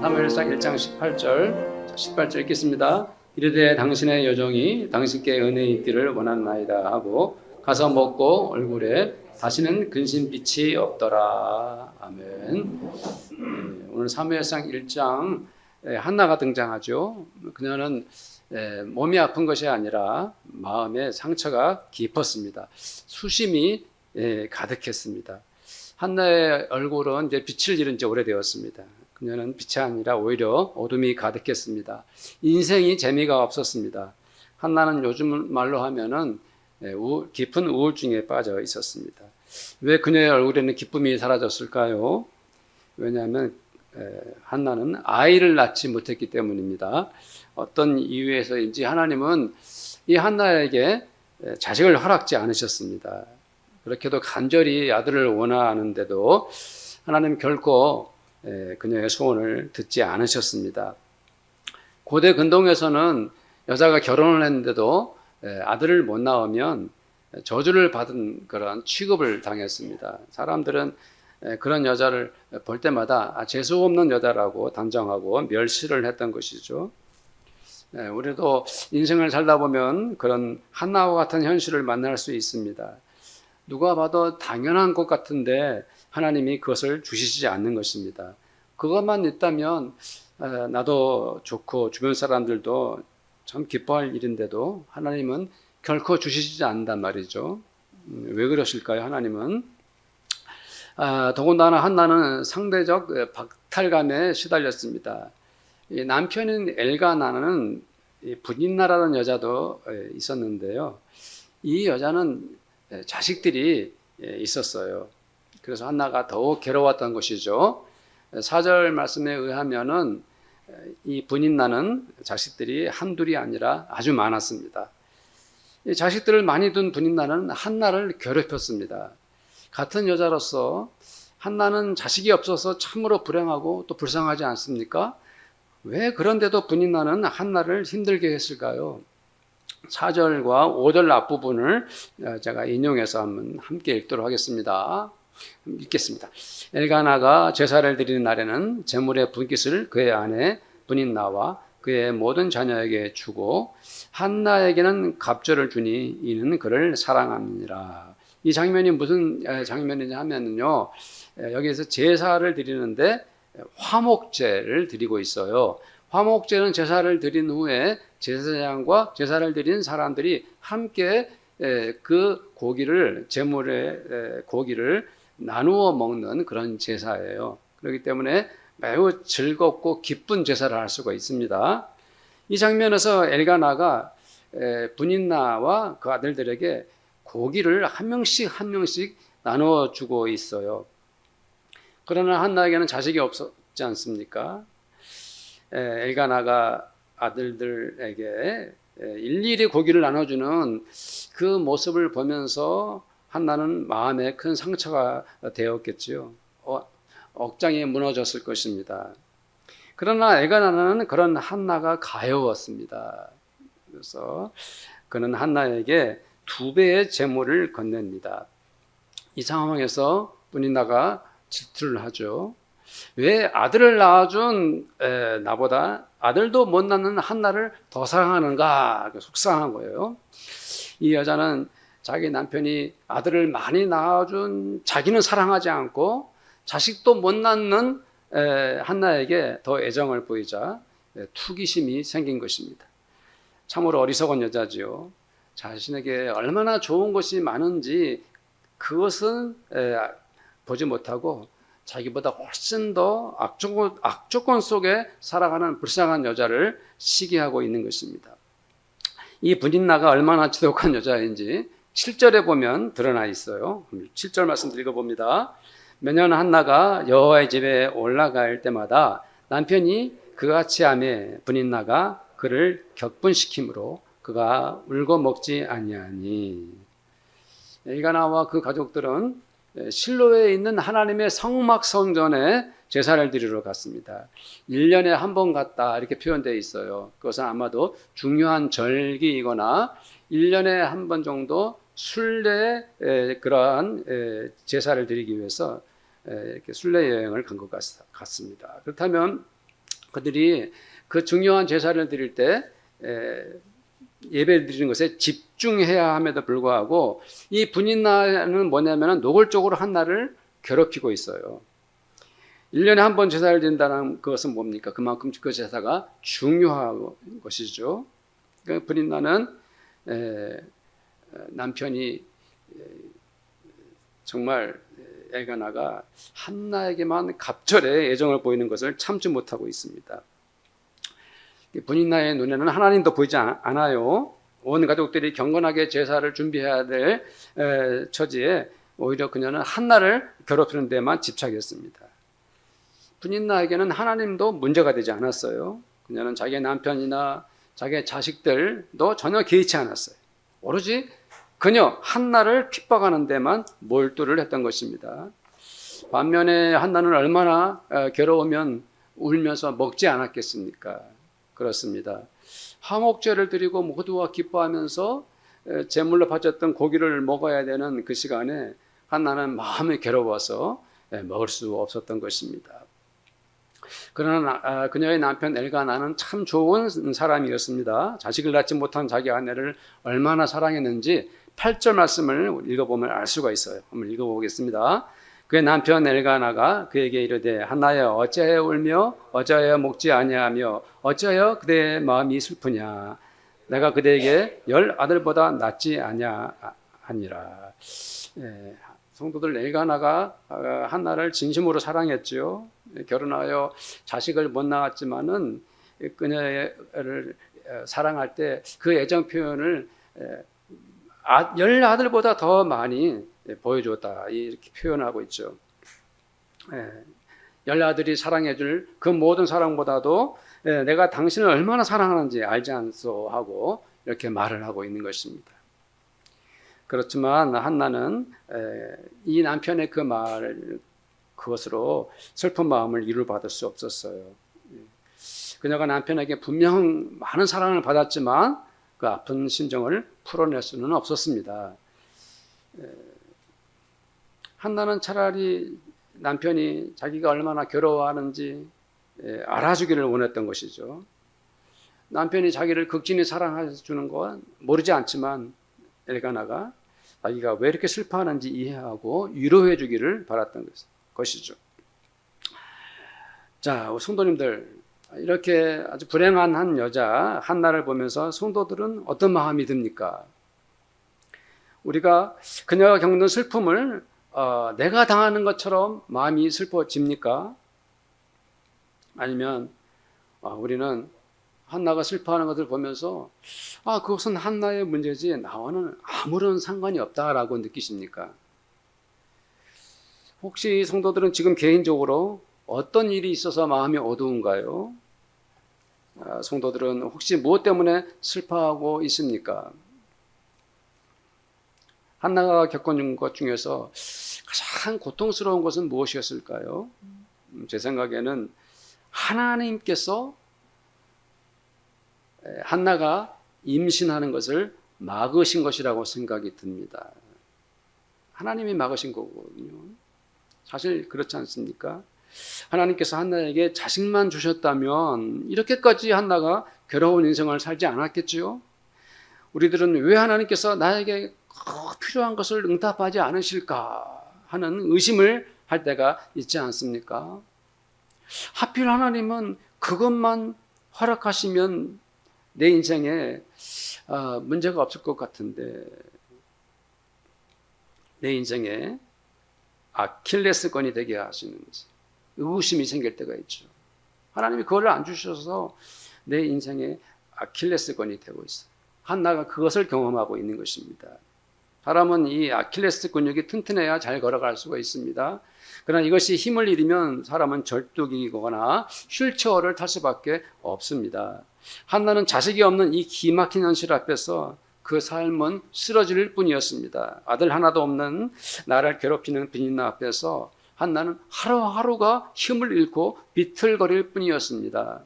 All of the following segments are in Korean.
사무엘상 1장 18절 읽겠습니다. 이르되 당신의 여종이 당신께 은혜 있기를 원하나이다 하고 가서 먹고 얼굴에 다시는 근심빛이 없더라. 아멘. 오늘 사무엘상 1장 한나가 등장하죠. 그녀는 몸이 아픈 것이 아니라 마음의 상처가 깊었습니다. 수심이 가득했습니다. 한나의 얼굴은 이제 빛을 잃은 지 오래되었습니다. 그녀는 빛이 아니라 오히려 어둠이 가득했습니다. 인생이 재미가 없었습니다. 한나는 요즘 말로 하면은 깊은 우울증에 빠져 있었습니다. 왜 그녀의 얼굴에는 기쁨이 사라졌을까요? 왜냐하면 한나는 아이를 낳지 못했기 때문입니다. 어떤 이유에서인지 하나님은 이 한나에게 자식을 허락지 않으셨습니다. 그렇게도 간절히 아들을 원하는데도 하나님 결코 그녀의 소원을 듣지 않으셨습니다. 고대 근동에서는 여자가 결혼을 했는데도 아들을 못 낳으면 저주를 받은 그런 취급을 당했습니다. 사람들은 그런 여자를 볼 때마다 재수 없는 여자라고 단정하고 멸시를 했던 것이죠. 우리도 인생을 살다 보면 그런 한나와 같은 현실을 만날 수 있습니다. 누가 봐도 당연한 것 같은데 하나님이 그것을 주시지 않는 것입니다. 그것만 있다면 나도 좋고 주변 사람들도 참 기뻐할 일인데도 하나님은 결코 주시지 않는단 말이죠. 왜 그러실까요? 하나님은 더군다나 한나는 상대적 박탈감에 시달렸습니다. 남편인 엘가나는 분인나라는 여자도 있었는데요. 이 여자는 자식들이 있었어요. 그래서 한나가 더욱 괴로웠던 것이죠. 4절 말씀에 의하면은 이 분인나는 자식들이 한둘이 아니라 아주 많았습니다. 이 자식들을 많이 둔 분인나는 한나를 괴롭혔습니다. 같은 여자로서 한나는 자식이 없어서 참으로 불행하고 또 불쌍하지 않습니까? 왜 그런데도 분인나는 한나를 힘들게 했을까요? 4절과 5절 앞부분을 제가 인용해서 한번 함께 읽도록 하겠습니다. 읽겠습니다. 엘가나가 제사를 드리는 날에는 제물의 분깃을 그의 아내 분인나와 그의 모든 자녀에게 주고 한나에게는 갑절을 주니 이는 그를 사랑함이니라. 이 장면이 무슨 장면이냐 하면요, 여기에서 제사를 드리는데 화목제를 드리고 있어요. 화목제는 제사를 드린 후에 제사장과 제사를 드린 사람들이 함께 그 고기를, 제물의 고기를 나누어 먹는 그런 제사예요. 그렇기 때문에 매우 즐겁고 기쁜 제사를 할 수가 있습니다. 이 장면에서 엘가나가 분인나와 그 아들들에게 고기를 한 명씩 한 명씩 나누어 주고 있어요. 그러나 한나에게는 자식이 없었지 않습니까? 엘가나가 아들들에게 일일이 고기를 나눠주는 그 모습을 보면서 한나는 마음에 큰 상처가 되었겠지요. 억장이 무너졌을 것입니다. 그러나 엘가나는 그런 한나가 가여웠습니다. 그래서 그는 한나에게 2배의 제물을 건넵니다. 이 상황에서 분인나가 질투를 하죠. 왜 아들을 낳아준 나보다 아들도 못 낳는 한나를 더 사랑하는가? 속상한 거예요. 이 여자는 자기 남편이 아들을 많이 낳아준 자기는 사랑하지 않고 자식도 못 낳는 한나에게 더 애정을 보이자 투기심이 생긴 것입니다. 참으로 어리석은 여자지요. 자신에게 얼마나 좋은 것이 많은지 그것은 보지 못하고 자기보다 훨씬 더 악조건 속에 살아가는 불쌍한 여자를 시기하고 있는 것입니다. 이 분인나가 얼마나 지독한 여자인지 7절에 보면 드러나 있어요. 7절 말씀 읽어봅니다. 매년 한나가 여호와의 집에 올라갈 때마다 남편이 그같이 하매 분인나가 그를 격분시키므로 그가 울고 먹지 아니하니. 엘가나와 그 가족들은 실로에 있는 하나님의 성막 성전에 제사를 드리러 갔습니다. 1년에 한 번 갔다 이렇게 표현되어 있어요. 그것은 아마도 중요한 절기이거나 1년에 한 번 정도 순례 그러한 제사를 드리기 위해서 이렇게 순례 여행을 간 것 같습니다. 그렇다면 그들이 그 중요한 제사를 드릴 때 예배를 드리는 것에 집중해야 함에도 불구하고 이 분인나는 뭐냐면 노골적으로 한나를 괴롭히고 있어요. 1년에 한 번 제사를 드린다는 것은 뭡니까? 그만큼 그 제사가 중요한 것이죠. 그 분인나는 남편이 정말 엘가나가 한나에게만 갑절의 애정을 보이는 것을 참지 못하고 있습니다. 분인나의 눈에는 하나님도 보이지 않아요. 온 가족들이 경건하게 제사를 준비해야 될 처지에 오히려 그녀는 한나를 괴롭히는 데만 집착했습니다. 분인나에게는 하나님도 문제가 되지 않았어요. 그녀는 자기의 남편이나 자기의 자식들도 전혀 개의치 않았어요. 오로지 그녀 한나를 핍박하는 데만 몰두를 했던 것입니다. 반면에 한나는 얼마나 괴로우면 울면서 먹지 않았겠습니까? 그렇습니다. 화목제를 드리고 모두와 기뻐하면서 제물로 바쳤던 고기를 먹어야 되는 그 시간에 한나는 마음이 괴로워서 먹을 수 없었던 것입니다. 그러나 그녀의 남편 엘가나는 참 좋은 사람이었습니다. 자식을 낳지 못한 자기 아내를 얼마나 사랑했는지 8절 말씀을 읽어보면 알 수가 있어요. 한번 읽어보겠습니다. 그의 남편 엘가나가 그에게 이르되 한나여 어찌하여 울며 어찌하여 먹지 아니하며 어찌하여 그대의 마음이 슬프냐 내가 그대에게 10 아들보다 낫지 아니하니라. 성도들 엘가나가 한나를 진심으로 사랑했죠. 결혼하여 자식을 못 낳았지만은 그녀를 사랑할 때 그 애정 표현을 10 아들보다 더 많이 보여줬다 이렇게 표현하고 있죠. 10 아들이 사랑해줄 그 모든 사랑보다도 내가 당신을 얼마나 사랑하는지 알지 않소 하고 이렇게 말을 하고 있는 것입니다. 그렇지만 한나는 이 남편의 그 말 그것으로 슬픈 마음을 이루받을 수 없었어요. 그녀가 남편에게 분명 많은 사랑을 받았지만 그 아픈 심정을 풀어낼 수는 없었습니다. 한나는 차라리 남편이 자기가 얼마나 괴로워하는지 알아주기를 원했던 것이죠. 남편이 자기를 극진히 사랑해 주는 건 모르지 않지만 엘가나가 자기가 왜 이렇게 슬퍼하는지 이해하고 위로해 주기를 바랐던 것이죠. 자, 성도님들, 이렇게 아주 불행한 한 여자 한나를 보면서 성도들은 어떤 마음이 듭니까? 우리가 그녀가 겪는 슬픔을 내가 당하는 것처럼 마음이 슬퍼집니까? 아니면 우리는 한나가 슬퍼하는 것을 보면서 그것은 한나의 문제지 나와는 아무런 상관이 없다라고 느끼십니까? 혹시 성도들은 지금 개인적으로 어떤 일이 있어서 마음이 어두운가요? 성도들은 혹시 무엇 때문에 슬퍼하고 있습니까? 한나가 겪은 것 중에서 가장 고통스러운 것은 무엇이었을까요? 제 생각에는 하나님께서 한나가 임신하는 것을 막으신 것이라고 생각이 듭니다. 하나님이 막으신 거거든요. 사실 그렇지 않습니까? 하나님께서 한나에게 자식만 주셨다면 이렇게까지 한나가 괴로운 인생을 살지 않았겠지요? 우리들은 왜 하나님께서 나에게 필요한 것을 응답하지 않으실까 하는 의심을 할 때가 있지 않습니까? 하필 하나님은 그것만 허락하시면 내 인생에 문제가 없을 것 같은데 내 인생에 아킬레스건이 되게 하시는지 의구심이 생길 때가 있죠. 하나님이 그걸 안 주셔서 내 인생에 아킬레스건이 되고 있어요. 한나가 그것을 경험하고 있는 것입니다. 사람은 이 아킬레스 근육이 튼튼해야 잘 걸어갈 수가 있습니다. 그러나 이것이 힘을 잃으면 사람은 절뚝이거나 휠체어를 탈 수밖에 없습니다. 한나는 자식이 없는 이 기막힌 현실 앞에서 그 삶은 쓰러질 뿐이었습니다. 아들 하나도 없는 나를 괴롭히는 분인나 앞에서 한나는 하루하루가 힘을 잃고 비틀거릴 뿐이었습니다.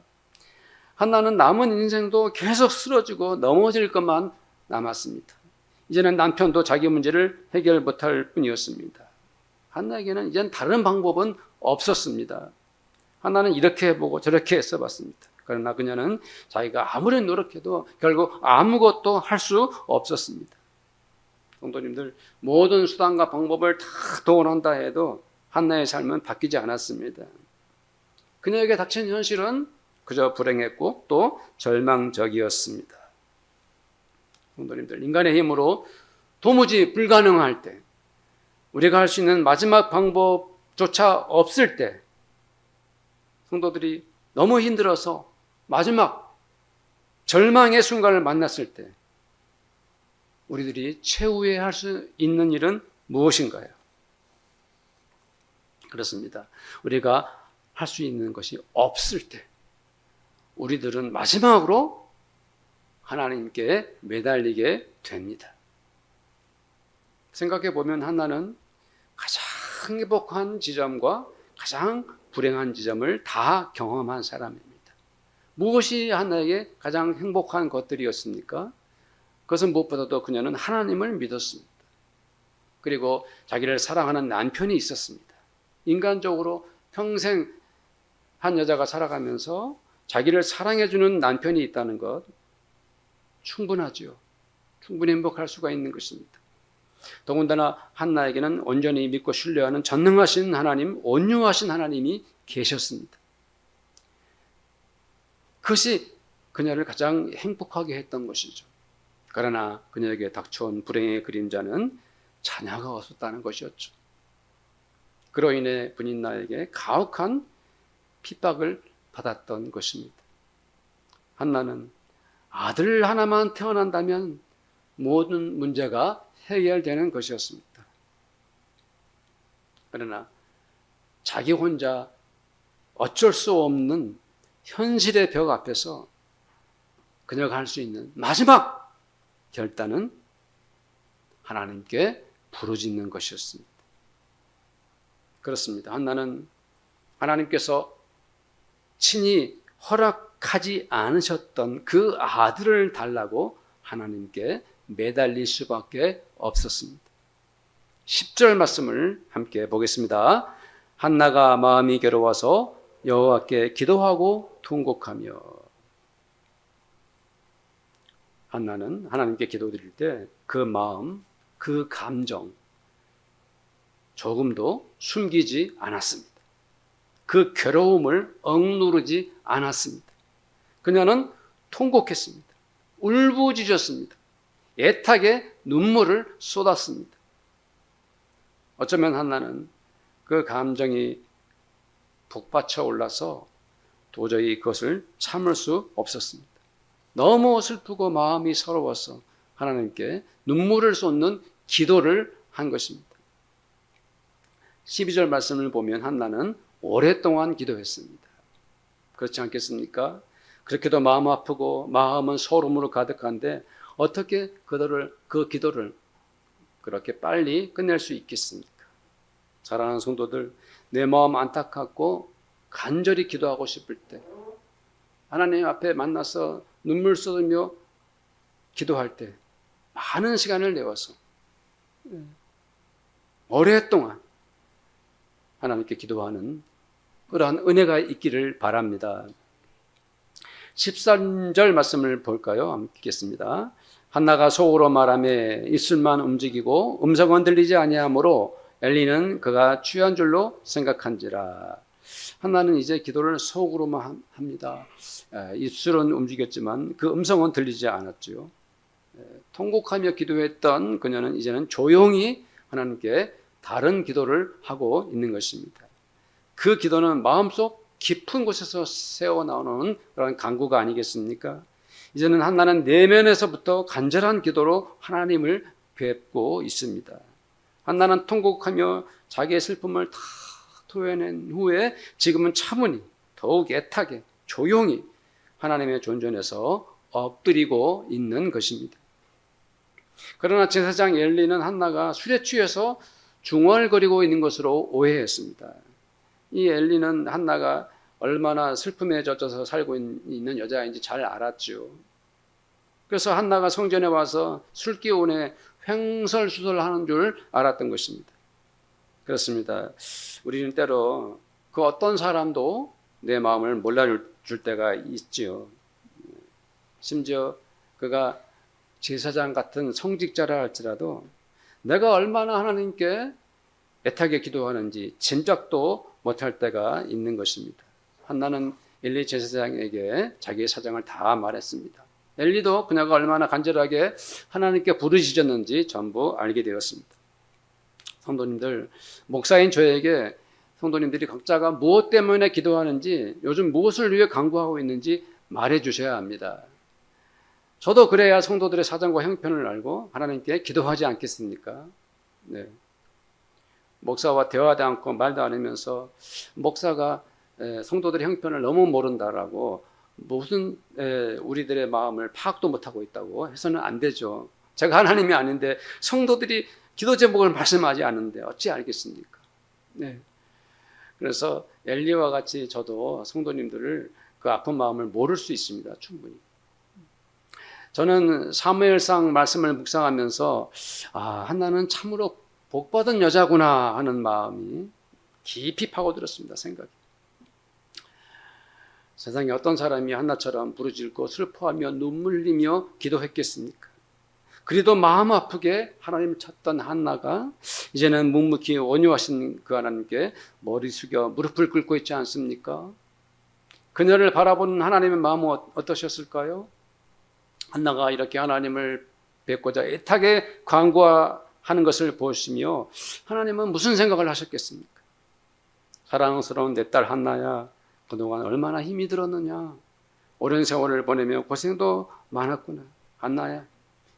한나는 남은 인생도 계속 쓰러지고 넘어질 것만 남았습니다. 이제는 남편도 자기 문제를 해결 못할 뿐이었습니다. 한나에게는 이젠 다른 방법은 없었습니다. 한나는 이렇게 해보고 저렇게 써봤습니다. 그러나 그녀는 자기가 아무리 노력해도 결국 아무것도 할 수 없었습니다. 성도님들, 모든 수단과 방법을 다 동원한다 해도 한나의 삶은 바뀌지 않았습니다. 그녀에게 닥친 현실은 그저 불행했고 또 절망적이었습니다. 성도님들, 인간의 힘으로 도무지 불가능할 때, 우리가 할 수 있는 마지막 방법조차 없을 때, 성도들이 너무 힘들어서 마지막 절망의 순간을 만났을 때 우리들이 최후에 할 수 있는 일은 무엇인가요? 그렇습니다. 우리가 할 수 있는 것이 없을 때 우리들은 마지막으로 하나님께 매달리게 됩니다. 생각해 보면 한나는 가장 행복한 지점과 가장 불행한 지점을 다 경험한 사람입니다. 무엇이 한나에게 가장 행복한 것들이었습니까? 그것은 무엇보다도 그녀는 하나님을 믿었습니다. 그리고 자기를 사랑하는 남편이 있었습니다. 인간적으로 평생 한 여자가 살아가면서 자기를 사랑해주는 남편이 있다는 것 충분하죠. 충분히 행복할 수가 있는 것입니다. 더군다나 한나에게는 온전히 믿고 신뢰하는 전능하신 하나님, 온유하신 하나님이 계셨습니다. 그것이 그녀를 가장 행복하게 했던 것이죠. 그러나 그녀에게 닥쳐온 불행의 그림자는 자녀가 없었다는 것이었죠. 그로 인해 분인나에게 가혹한 핍박을 받았던 것입니다. 한나는 아들 하나만 태어난다면 모든 문제가 해결되는 것이었습니다. 그러나 자기 혼자 어쩔 수 없는 현실의 벽 앞에서 그녀가 할 수 있는 마지막 결단은 하나님께 부르짖는 것이었습니다. 그렇습니다. 한나는 하나님께서 친히 허락하지 않으셨던 그 아들을 달라고 하나님께 매달릴 수밖에 없었습니다. 10절 말씀을 함께 보겠습니다. 한나가 마음이 괴로워서 여호와께 기도하고 통곡하며. 한나는 하나님께 기도드릴 때 그 마음, 그 감정 조금도 숨기지 않았습니다. 그 괴로움을 억누르지 않았습니다. 그녀는 통곡했습니다. 울부짖었습니다. 애타게 눈물을 쏟았습니다. 어쩌면 한나는 그 감정이 북받쳐 올라서 도저히 그것을 참을 수 없었습니다. 너무 슬프고 마음이 서러워서 하나님께 눈물을 쏟는 기도를 한 것입니다. 12절 말씀을 보면 한나는 오랫동안 기도했습니다. 그렇지 않겠습니까? 그렇게도 마음 아프고 마음은 소름으로 가득한데 어떻게 그 기도를 그렇게 빨리 끝낼 수 있겠습니까? 사랑하는 성도들, 내 마음 안타깝고 간절히 기도하고 싶을 때 하나님 앞에 만나서 눈물 쏟으며 기도할 때 많은 시간을 내어서 오랫동안 하나님께 기도하는 그러한 은혜가 있기를 바랍니다. 13절 말씀을 볼까요? 함께 읽겠습니다. 한나가 속으로 말하며 입술만 움직이고 음성은 들리지 아니하므로 엘리는 그가 취한 줄로 생각한지라. 한나는 이제 기도를 속으로만 합니다. 입술은 움직였지만 그 음성은 들리지 않았죠. 통곡하며 기도했던 그녀는 이제는 조용히 하나님께 다른 기도를 하고 있는 것입니다. 그 기도는 마음속 깊은 곳에서 새어나오는 그런 간구가 아니겠습니까? 이제는 한나는 내면에서부터 간절한 기도로 하나님을 뵙고 있습니다. 한나는 통곡하며 자기의 슬픔을 다 토해낸 후에 지금은 차분히 더욱 애타게 조용히 하나님의 존전에서 엎드리고 있는 것입니다. 그러나 제사장 엘리는 한나가 술에 취해서 중얼거리고 있는 것으로 오해했습니다. 이 엘리는 한나가 얼마나 슬픔에 젖어서 살고 있는 여자인지 잘 알았죠. 그래서 한나가 성전에 와서 술기운에 횡설수설하는 줄 알았던 것입니다. 그렇습니다. 우리는 때로 그 어떤 사람도 내 마음을 몰라줄 때가 있지요. 심지어 그가 제사장 같은 성직자라 할지라도 내가 얼마나 하나님께 애타게 기도하는지 짐작도 못할 때가 있는 것입니다. 한나는 엘리 제사장에게 자기의 사정을 다 말했습니다. 엘리도 그녀가 얼마나 간절하게 하나님께 부르짖었는지 전부 알게 되었습니다. 성도님들, 목사인 저에게 성도님들이 각자가 무엇 때문에 기도하는지, 요즘 무엇을 위해 간구하고 있는지 말해 주셔야 합니다. 저도 그래야 성도들의 사정과 형편을 알고 하나님께 기도하지 않겠습니까? 네. 목사와 대화도 않고 말도 않으면서 목사가 성도들의 형편을 너무 모른다라고 무슨 우리들의 마음을 파악도 못하고 있다고 해서는 안 되죠. 제가 하나님이 아닌데 성도들이 기도 제목을 말씀하지 않는데 어찌 알겠습니까? 네. 그래서 엘리와 같이 저도 성도님들을 그 아픈 마음을 모를 수 있습니다. 충분히. 저는 사무엘상 말씀을 묵상하면서 한나는 참으로 복받은 여자구나 하는 마음이 깊이 파고들었습니다. 생각이. 세상에 어떤 사람이 한나처럼 부르짖고 슬퍼하며 눈물 흘리며 기도했겠습니까? 그래도 마음 아프게 하나님을 찾던 한나가 이제는 묵묵히 온유하신 그 하나님께 머리 숙여 무릎을 꿇고 있지 않습니까? 그녀를 바라보는 하나님의 마음은 어떠셨을까요? 한나가 이렇게 하나님을 뵙고자 애타게 간구하는 것을 보시며 하나님은 무슨 생각을 하셨겠습니까? 사랑스러운 내 딸 한나야, 그동안 얼마나 힘이 들었느냐. 오랜 세월을 보내며 고생도 많았구나. 한나야,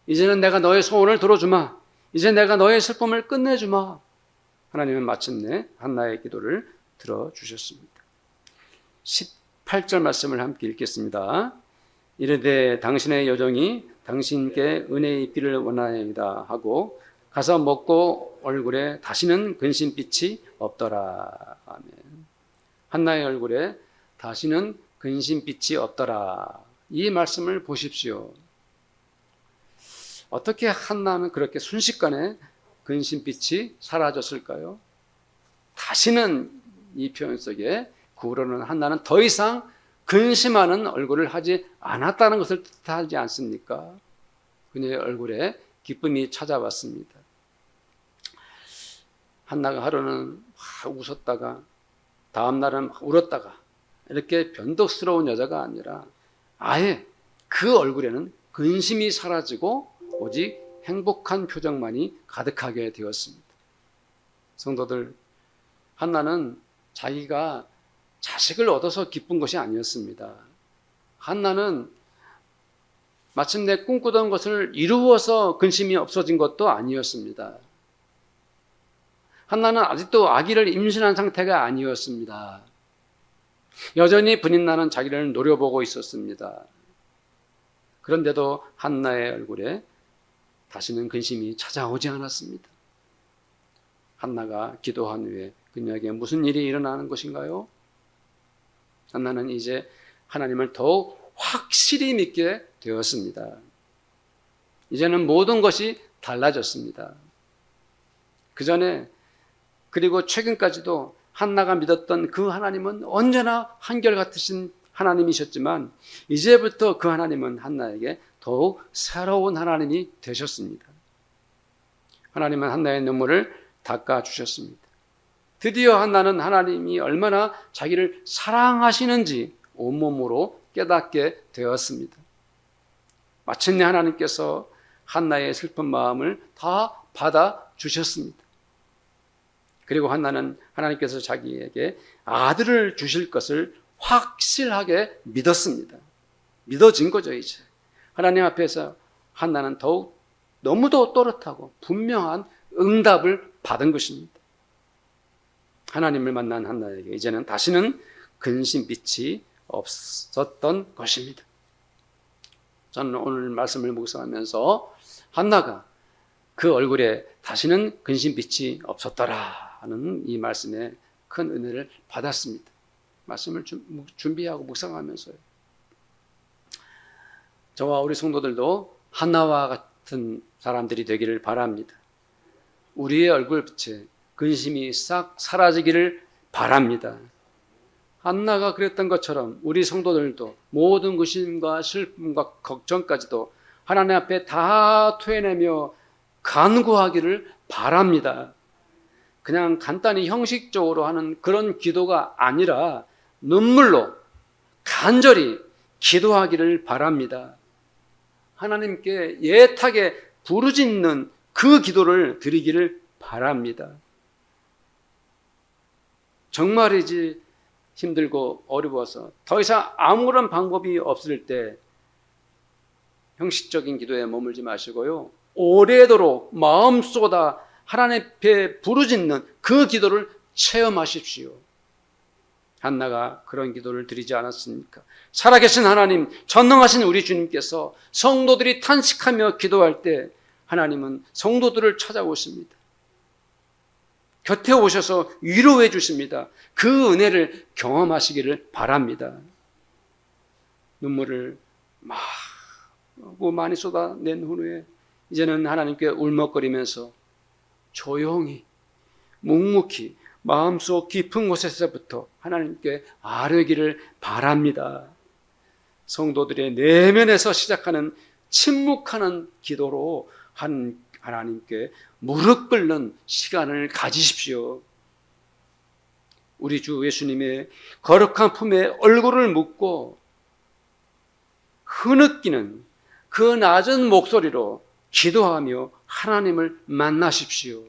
이제는 내가 너의 소원을 들어주마. 이제 내가 너의 슬픔을 끝내주마. 하나님은 마침내 한나의 기도를 들어주셨습니다. 18절 말씀을 함께 읽겠습니다. 이르되 당신의 여종이 당신께 은혜의 입기를 원하나이다 하고 가서 먹고 얼굴에 다시는 근심빛이 없더라. 아멘. 한나의 얼굴에 다시는 근심빛이 없더라. 이 말씀을 보십시오. 어떻게 한나는 그렇게 순식간에 근심빛이 사라졌을까요? 다시는 이 표현 속에 구로는 한나는 더 이상 근심하는 얼굴을 하지 않았다는 것을 뜻하지 않습니까? 그녀의 얼굴에 기쁨이 찾아왔습니다. 한나가 하루는 웃었다가 다음 날은 울었다가 이렇게 변덕스러운 여자가 아니라 아예 그 얼굴에는 근심이 사라지고 오직 행복한 표정만이 가득하게 되었습니다. 성도들, 한나는 자기가 자식을 얻어서 기쁜 것이 아니었습니다. 한나는 마침내 꿈꾸던 것을 이루어서 근심이 없어진 것도 아니었습니다. 한나는 아직도 아기를 임신한 상태가 아니었습니다. 여전히 분인나는 자기를 노려보고 있었습니다. 그런데도 한나의 얼굴에 다시는 근심이 찾아오지 않았습니다. 한나가 기도한 후에 그녀에게 무슨 일이 일어나는 것인가요? 한나는 이제 하나님을 더욱 확실히 믿게 되었습니다. 이제는 모든 것이 달라졌습니다. 그 전에 그리고 최근까지도 한나가 믿었던 그 하나님은 언제나 한결같으신 하나님이셨지만 이제부터 그 하나님은 한나에게 더욱 새로운 하나님이 되셨습니다. 하나님은 한나의 눈물을 닦아주셨습니다. 드디어 한나는 하나님이 얼마나 자기를 사랑하시는지 온몸으로 깨닫게 되었습니다. 마침내 하나님께서 한나의 슬픈 마음을 다 받아주셨습니다. 그리고 한나는 하나님께서 자기에게 아들을 주실 것을 확실하게 믿었습니다. 믿어진 거죠, 이제. 하나님 앞에서 한나는 더욱 너무도 또렷하고 분명한 응답을 받은 것입니다. 하나님을 만난 한나에게 이제는 다시는 근심빛이 없었던 것입니다. 저는 오늘 말씀을 묵상하면서 한나가 그 얼굴에 다시는 근심빛이 없었더라 하는 이 말씀에 큰 은혜를 받았습니다. 말씀을 준비하고 묵상하면서요. 저와 우리 성도들도 한나와 같은 사람들이 되기를 바랍니다. 우리의 얼굴빛에 근심이 싹 사라지기를 바랍니다. 한나가 그랬던 것처럼 우리 성도들도 모든 의심과 슬픔과 걱정까지도 하나님 앞에 다 토해내며 간구하기를 바랍니다. 그냥 간단히 형식적으로 하는 그런 기도가 아니라 눈물로 간절히 기도하기를 바랍니다. 하나님께 애타게 부르짖는 그 기도를 드리기를 바랍니다. 정말이지 힘들고 어려워서 더 이상 아무런 방법이 없을 때 형식적인 기도에 머물지 마시고요, 오래도록 마음속보다 하나님 앞에 부르짖는 그 기도를 체험하십시오. 한나가 그런 기도를 드리지 않았습니까? 살아계신 하나님, 전능하신 우리 주님께서 성도들이 탄식하며 기도할 때 하나님은 성도들을 찾아오십니다. 곁에 오셔서 위로해 주십니다. 그 은혜를 경험하시기를 바랍니다. 눈물을 많이 쏟아낸 후에 이제는 하나님께 울먹거리면서 조용히 묵묵히 마음속 깊은 곳에서부터 하나님께 아뢰기를 바랍니다. 성도들의 내면에서 시작하는 침묵하는 기도로 하나님께 무릎 꿇는 시간을 가지십시오. 우리 주 예수님의 거룩한 품에 얼굴을 묻고 흐느끼는 그 낮은 목소리로 기도하며 하나님을 만나십시오.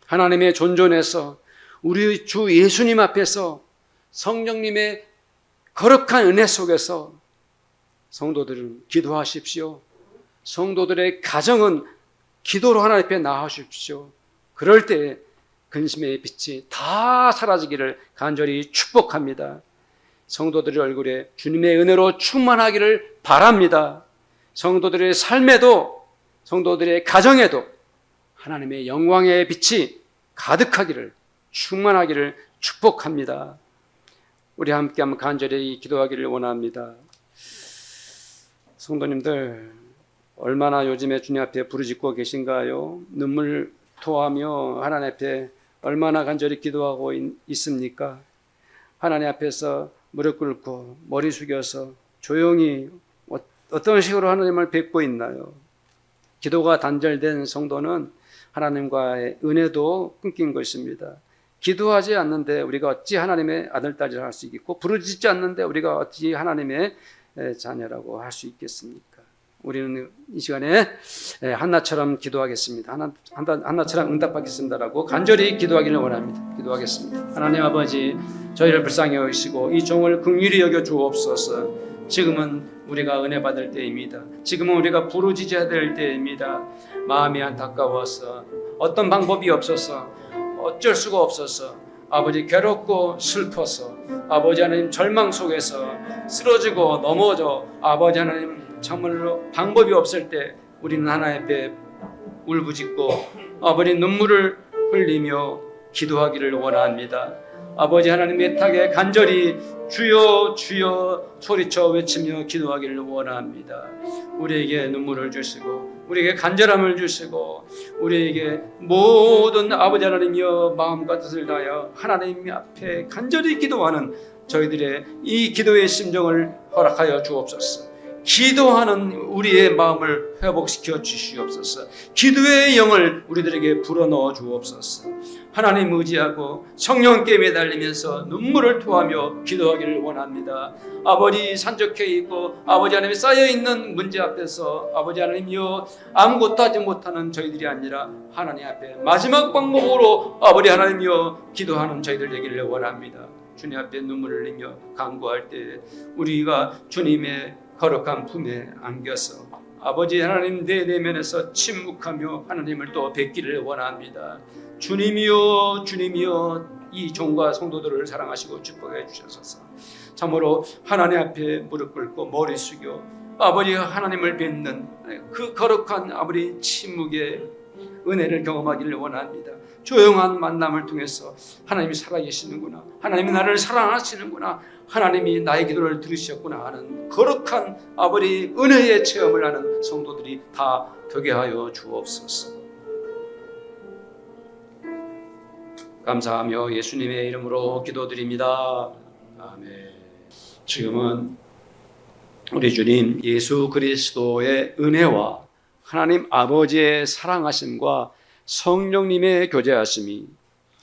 하나님의 존존에서 우리 주 예수님 앞에서 성령님의 거룩한 은혜 속에서 성도들은 기도하십시오. 성도들의 가정은 기도로 하나님 앞에 나아오십시오. 그럴 때 근심의 빛이 다 사라지기를 간절히 축복합니다. 성도들의 얼굴에 주님의 은혜로 충만하기를 바랍니다. 성도들의 삶에도 성도들의 가정에도 하나님의 영광의 빛이 가득하기를, 충만하기를 축복합니다. 우리 함께 한번 간절히 기도하기를 원합니다. 성도님들, 얼마나 요즘에 주님 앞에 부르짖고 계신가요? 눈물 토하며 하나님 앞에 얼마나 간절히 기도하고 있습니까? 하나님 앞에서 무릎 꿇고 머리 숙여서 조용히 어떤 식으로 하나님을 뵙고 있나요? 기도가 단절된 성도는 하나님과의 은혜도 끊긴 것입니다. 기도하지 않는데 우리가 어찌 하나님의 아들, 딸이라 할 수 있겠고, 부르짖지 않는데 우리가 어찌 하나님의 자녀라고 할 수 있겠습니까? 우리는 이 시간에 한나처럼 기도하겠습니다. 한나처럼 응답받겠습니다라고 간절히 기도하기를 원합니다. 기도하겠습니다. 하나님 아버지, 저희를 불쌍히 여기시고 이 종을 긍휼히 여겨 주옵소서. 지금은 우리가 은혜 받을 때입니다. 지금은 우리가 부르짖어야 될 때입니다. 마음이 안타까워서 어떤 방법이 없어서 어쩔 수가 없어서 아버지 괴롭고 슬퍼서 아버지 하나님 절망 속에서 쓰러지고 넘어져 아버지 하나님 정말로 방법이 없을 때 우리는 하나님 앞에 울부짖고 아버지 눈물을 흘리며 기도하기를 원합니다. 아버지 하나님 애타게 간절히 주여 주여 소리쳐 외치며 기도하기를 원합니다. 우리에게 눈물을 주시고 우리에게 간절함을 주시고 우리에게 모든 아버지 하나님이여 마음과 뜻을 다하여 하나님 앞에 간절히 기도하는 저희들의 이 기도의 심정을 허락하여 주옵소서. 기도하는 우리의 마음을 회복시켜 주시옵소서. 기도의 영을 우리들에게 불어넣어 주옵소서. 하나님 의지하고 성령께 매달리면서 눈물을 토하며 기도하기를 원합니다. 아버지 산적해 있고 아버지 하나님 쌓여있는 문제 앞에서 아버지 하나님이여 아무것도 하지 못하는 저희들이 아니라 하나님 앞에 마지막 방법으로 아버지 하나님이여 기도하는 저희들 되기를 원합니다. 주님 앞에 눈물을 흘리며 간구할 때 우리가 주님의 거룩한 품에 안겨서 아버지 하나님 내 내면에서 침묵하며 하나님을 또 뵙기를 원합니다. 주님이여 주님이여 이 종과 성도들을 사랑하시고 축복해 주셔서 참으로 하나님 앞에 무릎 꿇고 머리 숙여 아버지 하나님을 뵙는 그 거룩한 아버지 침묵의 은혜를 경험하기를 원합니다. 조용한 만남을 통해서 하나님이 살아계시는구나, 하나님이 나를 사랑하시는구나, 하나님이 나의 기도를 들으셨구나 하는 거룩한 아버지 은혜의 체험을 하는 성도들이 다 되게 하여 주옵소서. 감사하며 예수님의 이름으로 기도드립니다. 아멘. 지금은 우리 주님 예수 그리스도의 은혜와 하나님 아버지의 사랑하심과 성령님의 교제하심이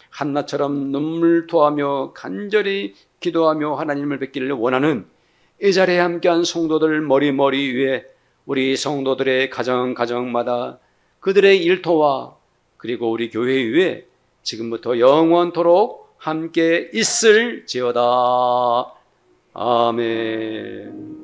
한나처럼 눈물 토하며 간절히 기도하며 하나님을 뵙기를 원하는 이 자리에 함께한 성도들 머리 위에 우리 성도들의 가정마다 그들의 일터와 그리고 우리 교회 위에 지금부터 영원토록 함께 있을지어다. 아멘.